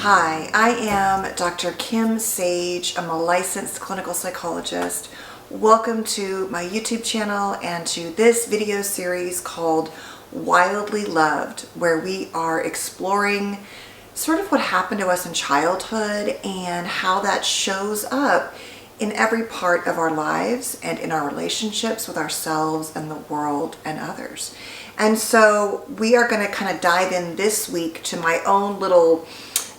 Hi, I am Dr. Kim Sage. I'm a licensed clinical psychologist. Welcome to my YouTube channel and to this video series called Wildly Loved, where we are exploring sort of what happened to us in childhood and how that shows up in every part of our lives and in our relationships with ourselves and the world and others. And so we are going to kind of dive in this week to my own little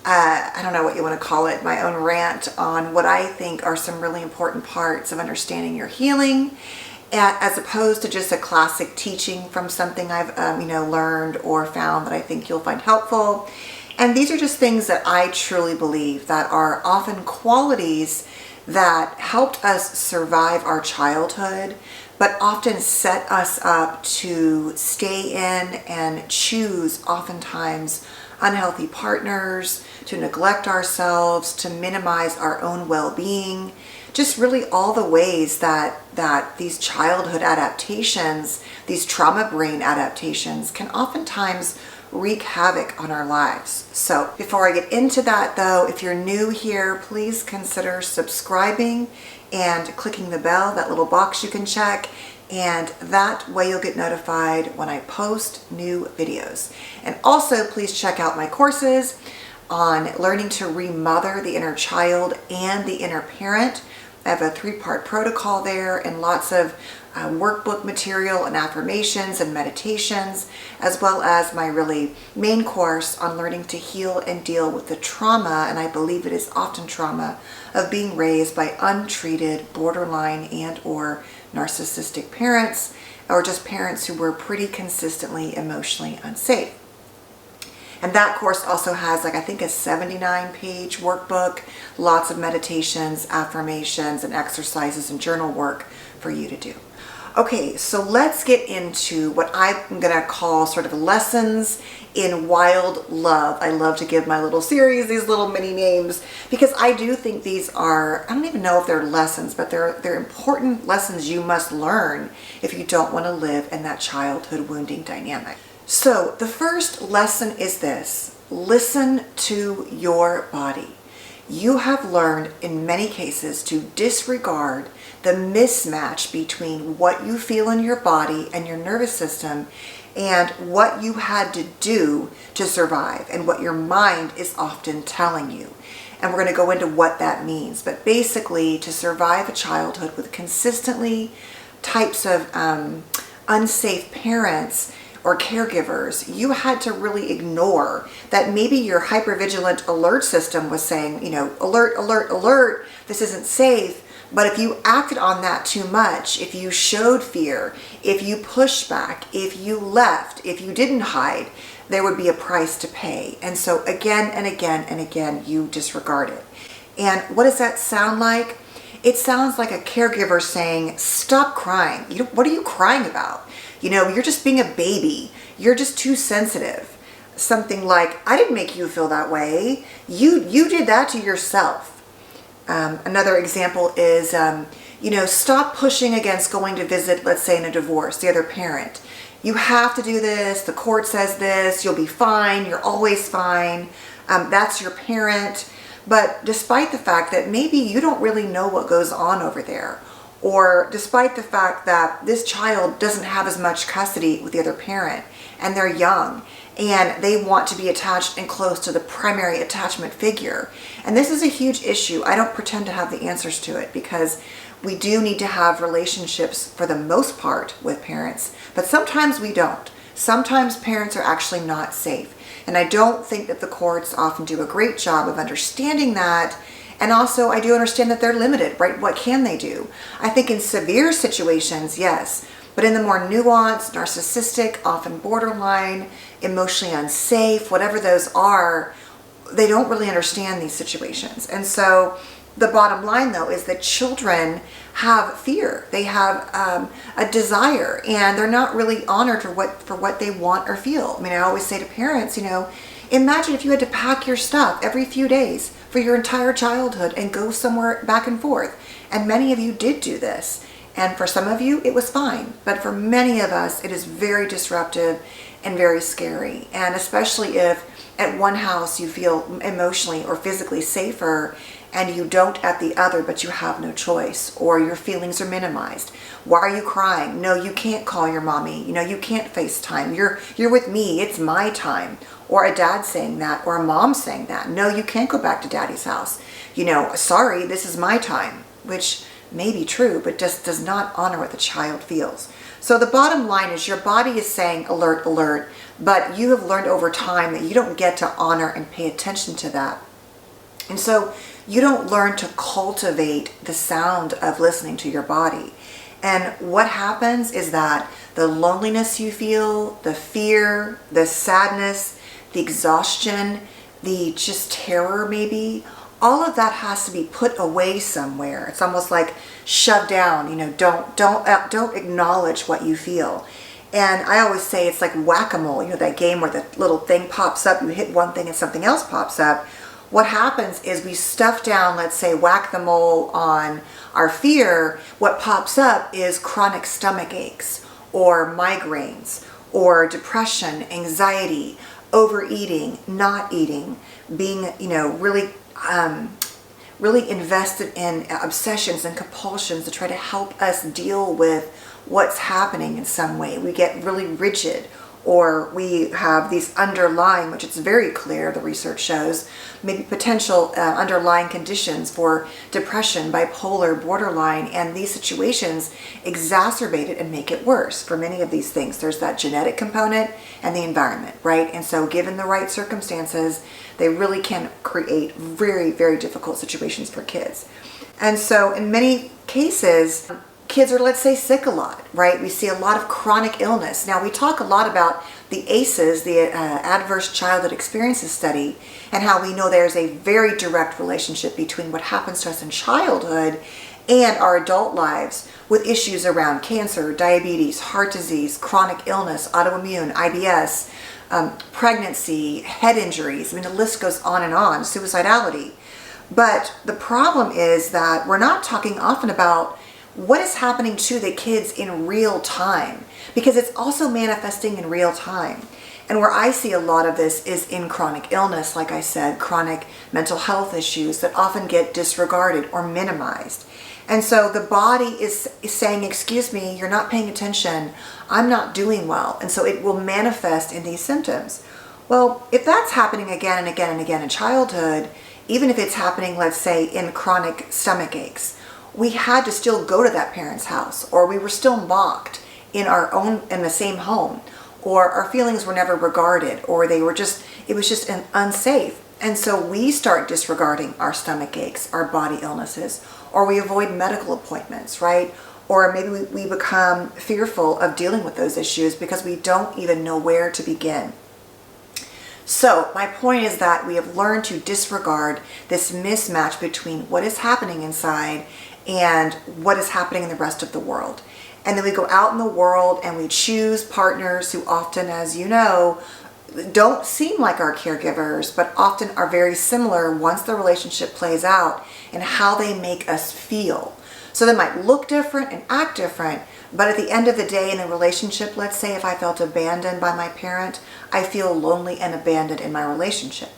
I don't know what you want to call it, my own rant on what I think are some really important parts of understanding your healing, as opposed to just a classic teaching from something I've learned or found that I think you'll find helpful. And these are just things that I truly believe that are often qualities that helped us survive our childhood, but often set us up to stay in and choose oftentimes unhealthy partners, to neglect ourselves, to minimize our own well-being, just really all the ways that these childhood adaptations, these trauma brain adaptations can oftentimes wreak havoc on our lives. So before I get into that though, if you're new here, please consider subscribing and clicking the bell, that little box you can check. And that way you'll get notified when I post new videos. And also please check out my courses on learning to remother the inner child and the inner parent. I have a 3-part protocol there and lots of workbook material and affirmations and meditations, as well as my really main course on learning to heal and deal with the trauma, and I believe it is often trauma, of being raised by untreated borderline and or narcissistic parents, or just parents who were pretty consistently emotionally unsafe. And that course also has I think a 79-page workbook, lots of meditations, affirmations, and exercises and journal work for you to do. Okay, so let's get into what I'm going to call sort of lessons in wild love. I love to give my little series these little mini names because I do think these are, I don't even know if they're lessons, but they're important lessons you must learn if you don't want to live in that childhood wounding dynamic. So the first lesson is this: listen to your body. You have learned in many cases to disregard the mismatch between what you feel in your body and your nervous system and what you had to do to survive and what your mind is often telling you. And we're going to go into what that means. But basically, to survive a childhood with consistently types of unsafe parents or caregivers, you had to really ignore that maybe your hypervigilant alert system was saying, alert, alert, alert, this isn't safe. But if you acted on that too much, if you showed fear, if you pushed back, if you left, if you didn't hide, there would be a price to pay. And so again and again and again, you disregard it. And what does that sound like? It sounds like a caregiver saying, stop crying. What are you crying about? You're just being a baby. You're just too sensitive. Something like, I didn't make you feel that way. You did that to yourself. Another example is, stop pushing against going to visit, let's say in a divorce, the other parent. You have to do this. The court says this. You'll be fine. You're always fine. That's your parent. But despite the fact that maybe you don't really know what goes on over there, or despite the fact that this child doesn't have as much custody with the other parent and they're young and they want to be attached and close to the primary attachment figure. And this is a huge issue. I don't pretend to have the answers to it because we do need to have relationships for the most part with parents, but sometimes we don't. Sometimes parents are actually not safe. And I don't think that the courts often do a great job of understanding that. And also, I do understand that they're limited, right? What can they do? I think in severe situations, yes. But in the more nuanced, narcissistic, often borderline, emotionally unsafe, whatever those are, they don't really understand these situations. And so the bottom line, though, is that children have fear. They have a desire, and they're not really honored for what they want or feel. I always say to parents, imagine if you had to pack your stuff every few days for your entire childhood and go somewhere back and forth. And many of you did do this. And for some of you, it was fine. But for many of us, it is very disruptive and very scary. And especially if at one house you feel emotionally or physically safer and you don't at the other, but you have no choice, or your feelings are minimized. Why are you crying? No, you can't call your mommy. You can't FaceTime. You're with me. It's my time. Or a dad saying that, or a mom saying that. No, you can't go back to daddy's house. Sorry, this is my time, which may be true, but just does not honor what the child feels. So the bottom line is your body is saying alert, alert, but you have learned over time that you don't get to honor and pay attention to that. And so you don't learn to cultivate the sound of listening to your body. And what happens is that the loneliness you feel, the fear, the sadness, the exhaustion, the just terror maybe, all of that has to be put away somewhere. It's almost like shoved down. Don't acknowledge what you feel. And I always say it's like whack-a-mole, that game where the little thing pops up, you hit one thing and something else pops up. What happens is we stuff down, let's say, whack-the-mole on our fear. What pops up is chronic stomach aches or migraines or depression, anxiety, overeating, not eating, being, really invested in obsessions and compulsions to try to help us deal with what's happening in some way. We get really rigid, or we have these underlying, which it's very clear, the research shows, maybe potential underlying conditions for depression, bipolar, borderline, and these situations exacerbate it and make it worse. For many of these things, there's that genetic component and the environment, right? And so given the right circumstances, they really can create very, very difficult situations for kids. And so in many cases, kids are, let's say, sick a lot, right? We see a lot of chronic illness. Now, we talk a lot about the ACEs, the Adverse Childhood Experiences Study, and how we know there's a very direct relationship between what happens to us in childhood and our adult lives with issues around cancer, diabetes, heart disease, chronic illness, autoimmune, IBS, pregnancy, head injuries. The list goes on, suicidality. But the problem is that we're not talking often about what is happening to the kids in real time, because it's also manifesting in real time. And where I see a lot of this is in chronic illness, like I said, chronic mental health issues that often get disregarded or minimized. And so the body is saying, excuse me, you're not paying attention, I'm not doing well. And so it will manifest in these symptoms. Well, if that's happening again and again and again in childhood, even if it's happening, let's say, in chronic stomach aches, we had to still go to that parent's house, or we were still mocked in the same home, or our feelings were never regarded, or it was just unsafe. And so we start disregarding our stomach aches, our body illnesses, or we avoid medical appointments, right? Or maybe we become fearful of dealing with those issues because we don't even know where to begin. So my point is that we have learned to disregard this mismatch between what is happening inside and what is happening in the rest of the world. And then we go out in the world and we choose partners who often, as you know, don't seem like our caregivers, but often are very similar once the relationship plays out and how they make us feel. So they might look different and act different, but at the end of the day in a relationship, let's say if I felt abandoned by my parent, I feel lonely and abandoned in my relationship.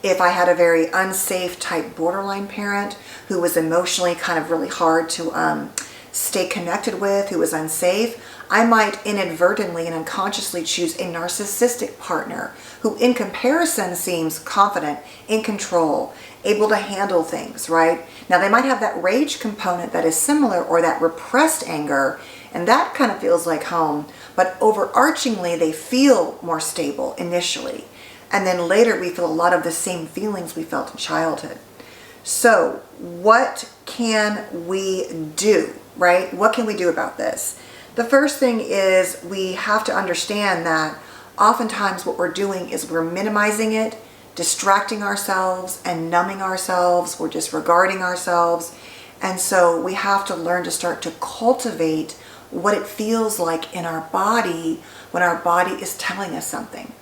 If I had a very unsafe type borderline parent who was emotionally kind of really hard to stay connected with, who was unsafe, I might inadvertently and unconsciously choose a narcissistic partner who in comparison seems confident, in control, able to handle things, right? Now they might have that rage component that is similar, or that repressed anger, and that kind of feels like home, but overarchingly they feel more stable initially. And then later we feel a lot of the same feelings we felt in childhood. So what can we do, right? What can we do about this? The first thing is we have to understand that oftentimes what we're doing is we're minimizing it, distracting ourselves and numbing ourselves. We're disregarding ourselves. And so we have to learn to start to cultivate what it feels like in our body when our body is telling us something.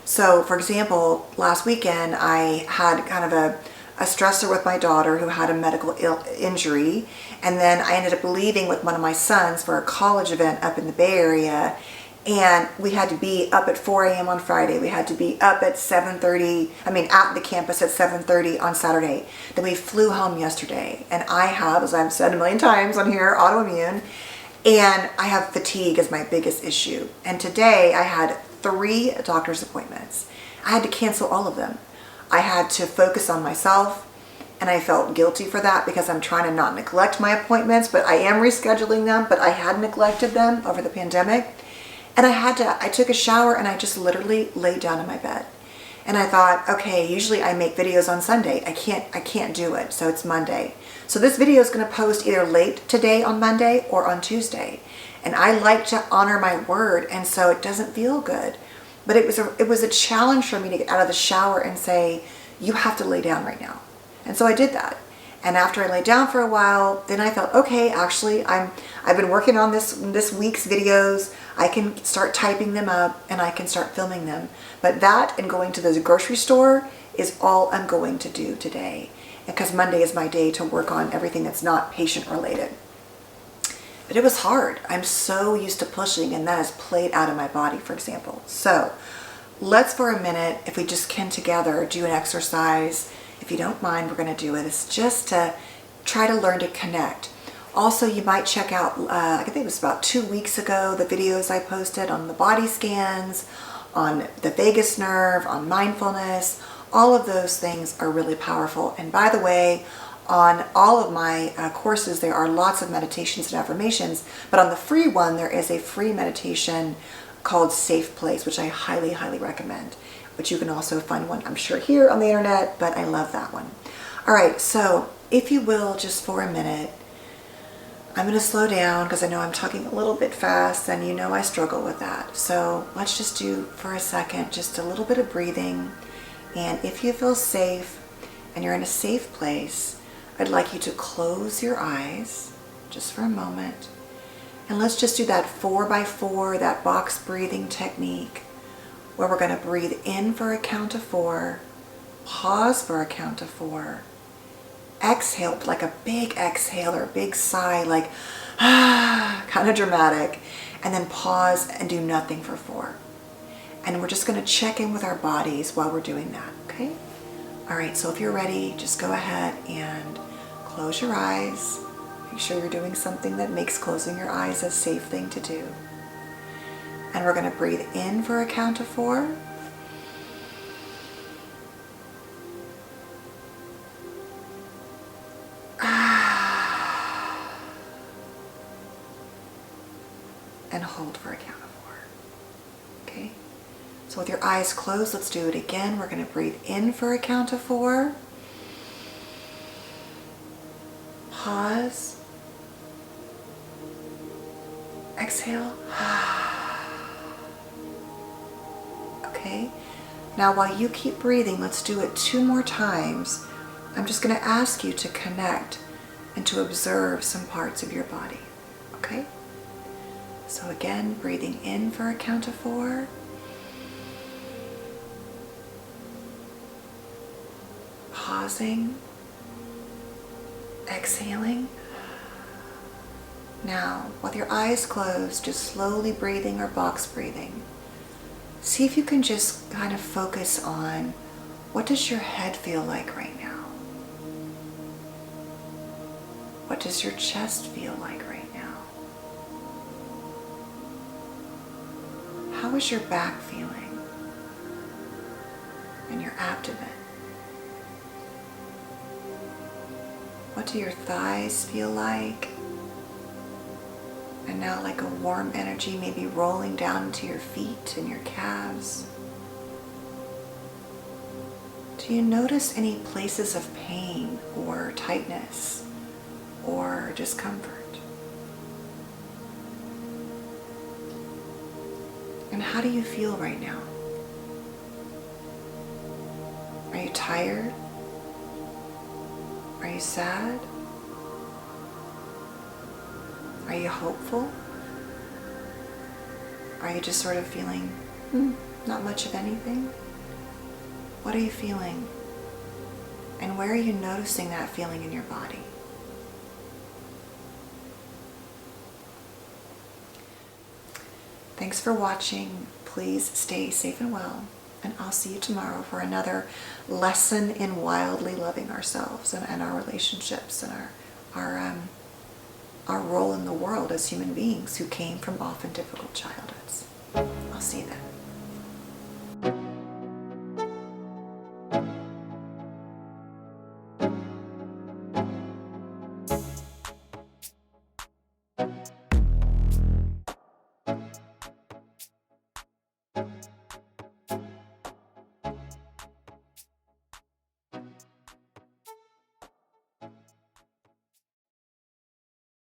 So for example, last weekend I had kind of a stressor with my daughter who had a medical injury, and then I ended up leaving with one of my sons for a college event up in the Bay Area, And we had to be up at 4 a.m. on Friday. We had to be up at 7:30, at the campus at 7:30 on Saturday. Then we flew home yesterday. And I have, as I've said a million times on here, autoimmune. And I have fatigue as my biggest issue. And today I had 3 doctor's appointments. I had to cancel all of them. I had to focus on myself. And I felt guilty for that because I'm trying to not neglect my appointments, but I am rescheduling them, but I had neglected them over the pandemic. And I took a shower and I just literally laid down in my bed. And I thought, okay, usually I make videos on Sunday. I can't do it. So it's Monday. So this video is going to post either late today on Monday or on Tuesday. And I like to honor my word. And so it doesn't feel good. But it was a challenge for me to get out of the shower and say, you have to lay down right now. And so I did that. And after I laid down for a while, then I felt, okay, actually, I've been working on this week's videos. I can start typing them up and I can start filming them. But that and going to the grocery store is all I'm going to do today. Because Monday is my day to work on everything that's not patient related. But it was hard. I'm so used to pushing, and that has played out in my body, for example. So let's for a minute, if we just can together, do an exercise. If you don't mind, we're going to do it. It's just to try to learn to connect. Also, you might check out, I think it was about 2 weeks ago, the videos I posted on the body scans, on the vagus nerve, on mindfulness. All of those things are really powerful. And by the way, on all of my courses, there are lots of meditations and affirmations. But on the free one, there is a free meditation called Safe Place, which I highly, highly recommend. But you can also find one, I'm sure, here on the internet, but I love that one. All right, so if you will, just for a minute, I'm going to slow down because I know I'm talking a little bit fast and you know I struggle with that. So let's just do for a second, just a little bit of breathing. And if you feel safe and you're in a safe place, I'd like you to close your eyes just for a moment. And let's just do that 4x4, that box breathing technique, where we're going to breathe in for a count of 4, pause for a count of 4, exhale like a big exhale or a big sigh, like kind of dramatic, and then pause and do nothing for 4. And we're just going to check in with our bodies while we're doing that, okay? All right, so if you're ready, just go ahead and close your eyes. Make sure you're doing something that makes closing your eyes a safe thing to do. And we're going to breathe in for a count of 4. And hold for a count of 4. Okay? So with your eyes closed, let's do it again. We're going to breathe in for a count of 4. Pause. Exhale. Okay? Now while you keep breathing, let's do it 2 more times. I'm just going to ask you to connect and to observe some parts of your body. Okay? So again, breathing in for a count of 4. Pausing. Exhaling. Now, with your eyes closed, just slowly breathing or box breathing. See if you can just kind of focus on, what does your head feel like right now? What does your chest feel like right now? How is your back feeling? And your abdomen? What do your thighs feel like? And now like a warm energy maybe rolling down into your feet and your calves. Do you notice any places of pain or tightness or discomfort? And how do you feel right now? Are you tired? Are you sad? Are you hopeful? Are you just sort of feeling not much of anything? What are you feeling? And where are you noticing that feeling in your body? Thanks for watching. Please stay safe and well. And I'll see you tomorrow for another lesson in wildly loving ourselves and our relationships and our role in the world as human beings who came from often difficult childhoods. I'll see you then.